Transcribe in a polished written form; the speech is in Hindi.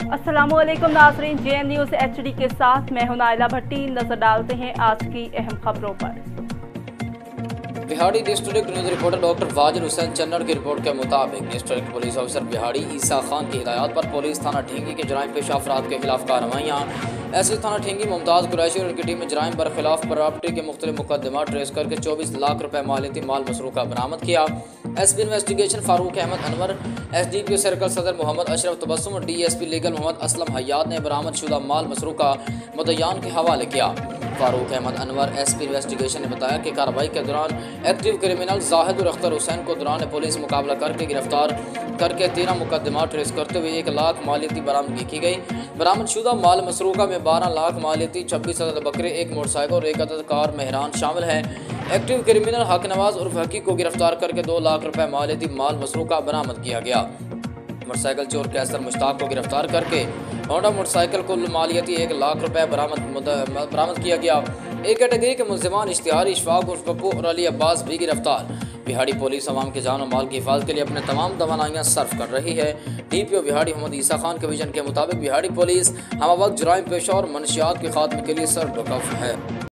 अस्सलामुअलैकुम नाज़रीन, JN न्यूज़ HD के साथ मैं हूं नाइला भट्टी। नजर डालते हैं आज की अहम खबरों पर। बिहाड़ी district news reporter doctor Wazir Hussain चन्नड़ की रिपोर्ट के मुताबिक डिस्ट्रिक्ट पुलिस ऑफिसर बिहाड़ी ईसा खान की हिदायत पर पुलिस थाना ठेंगी के जराइम पेशा अफराद के खिलाफ कार्रवाइयाँ। एसपी थाना ठेंगी मुमताज़ कुरैशी और उनकी टीम ने जराइम पर खिलाफ प्रॉपर्टी के मुख्तलिफ मुकदमा ट्रेस करके 24 लाख रुपए मालियती माल मसरूका बरामद किया। SP investigation Farooq Ahmad Anwar, SDPO circle Sadar Mohammad Ashraf Tabassum और DSP लीगल मोहम्मद असलम हयात ने बरामद शुदा माल मसरूका मुद्दईयान के हवाले किया। फारूक अहमद अनवर SP इन्वेस्टिगेशन ने बताया कि कार्रवाई के दौरान एक्टिव क्रिमिनल जाहिद और अख्तर हुसैन को दौरान पुलिस मुकाबला करके गिरफ्तार करके 13 मुकदमा ट्रेस करते हुए 1 लाख मालियती बरामदगी की गई। बरामद शुदा माल मसरूका में 12 लाख मालियती, 26 अदद बकरे, 1 मोटरसाइकिल और 1 अदद कार मेहरान शामिल है। एक्टिव क्रिमिनल हक नवाज उर्फ हकी को गिरफ्तार करके 2 लाख रुपए मालियती माल मसरूका बरामद किया गया। मोटरसाइकिल चोर कैसर मुश्ताक को गिरफ्तार करके होंडा मोटरसाइकिल कुल मालियती 1 लाख रुपए बरामद किया गया। एक कैटेगरी के मुल्जिमान इश्तिहारी, इशफाक उर्फ पप्पू और अली अब्बास भी गिरफ्तार। बिहाड़ी पुलिस अवाम के जान और माल की हिफाजत के लिए अपने तमाम तवानाइयाँ सर्व कर रही है। DPO बिहाड़ी मोहम्मद ईसा खान के विजन के मुताबिक बिहाड़ी पुलिस हम वक्त जराइम पेशा और मनशियात के खात्मे के लिए सर्वकफ है।